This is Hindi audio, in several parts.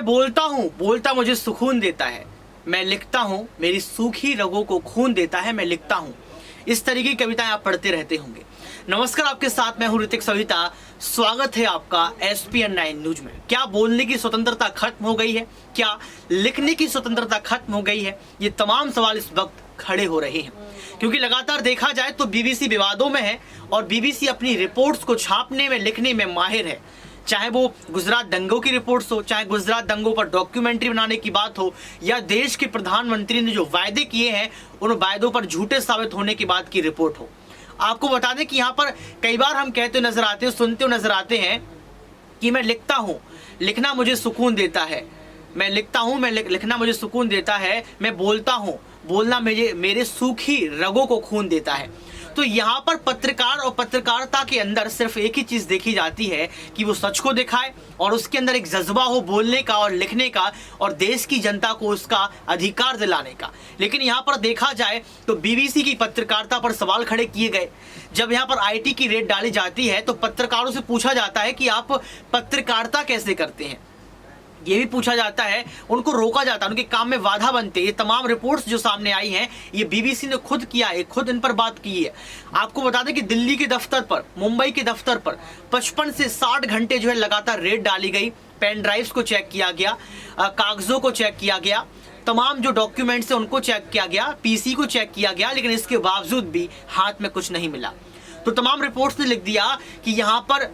बोलता हूँ, बोलता मुझे सुकून देता है। मैं लिखता हूँ, मेरी सूखी रगों को खून देता है। मैं लिखता हूँ। इस तरीके की कविताएं आप पढ़ते रहते होंगे। नमस्कार, आपके साथ मैं हूँ ऋतिक सविता। स्वागत है आपका SPN9 न्यूज में। क्या बोलने की स्वतंत्रता खत्म हो गई है? क्या लिखने की स्वतंत्रता खत्म हो गई है? ये तमाम सवाल इस वक्त खड़े हो रहे हैं, क्योंकि लगातार देखा जाए तो BBC विवादों में है और BBC अपनी रिपोर्ट्स को छापने में, लिखने में माहिर है। चाहे वो गुजरात दंगों की रिपोर्ट्स हो, चाहे गुजरात दंगों पर डॉक्यूमेंट्री बनाने की बात हो, या देश के प्रधानमंत्री ने जो वायदे किए हैं उन वायदों पर झूठे साबित होने की बात की रिपोर्ट हो। आपको बता दें कि यहाँ पर कई बार हम कहते नजर आते हैं, सुनते नजर आते हैं कि मैं लिखता हूँ, लिखना मुझे सुकून देता है। मैं लिखता हूँ, लिखना मुझे सुकून देता है। मैं बोलता हूँ, बोलना मेरे सूखी रगों को खून देता है। तो यहाँ पर पत्रकार और पत्रकारिता के अंदर सिर्फ एक ही चीज़ देखी जाती है कि वो सच को दिखाए और उसके अंदर एक जज्बा हो बोलने का और लिखने का और देश की जनता को उसका अधिकार दिलाने का। लेकिन यहाँ पर देखा जाए तो BBC की पत्रकारिता पर सवाल खड़े किए गए। जब यहाँ पर IT की रेड डाली जाती है तो पत्रकारों से पूछा जाता है कि आप पत्रकारिता कैसे करते हैं, ये भी पूछा जाता है, उनको रोका जाता है, उनके काम में बाधा बनते। ये तमाम रिपोर्ट्स जो सामने आई हैं ये BBC ने खुद किया है, खुद इन पर बात की है। आपको बता दें कि दिल्ली के दफ्तर पर, मुंबई के दफ्तर पर 55 से 60 घंटे जो है लगातार रेड डाली गई। पेन ड्राइव्स को चेक किया गया, कागजों को चेक किया गया, तमाम जो डॉक्यूमेंट्स हैं उनको चेक किया गया, PC को चेक किया गया, लेकिन इसके बावजूद भी हाथ में कुछ नहीं मिला। तो तमाम रिपोर्ट्स ने लिख दिया कि यहाँ पर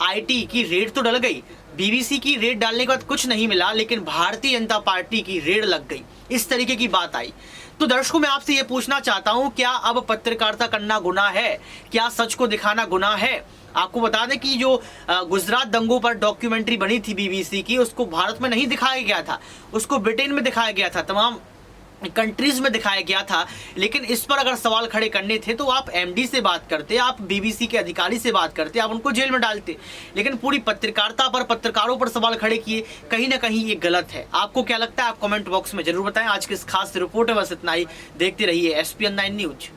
IT की रेड तो डल गई, BBC की रेड डालने के बाद कुछ नहीं मिला, लेकिन भारतीय जनता पार्टी की रेड लग गई। इस तरीके की बात आई। तो दर्शकों, मैं आपसे ये पूछना चाहता हूँ, क्या अब पत्रकारिता करना गुनाह है? क्या सच को दिखाना गुनाह है? आपको बता दें कि जो गुजरात दंगों पर डॉक्यूमेंट्री बनी थी BBC की, उसको भारत में नहीं दिखाया गया था, उसको ब्रिटेन में दिखाया गया था, तमाम कंट्रीज में दिखाया गया था। लेकिन इस पर अगर सवाल खड़े करने थे तो आप MD से बात करते, आप BBC के अधिकारी से बात करते, आप उनको जेल में डालते। लेकिन पूरी पत्रकारिता पर, पत्रकारों पर सवाल खड़े किए, कहीं ना कहीं ये गलत है। आपको क्या लगता है? आप कमेंट बॉक्स में जरूर बताएं। आज की इस खास रिपोर्ट है बस इतना ही। देखते रहिए SPN9 न्यूज।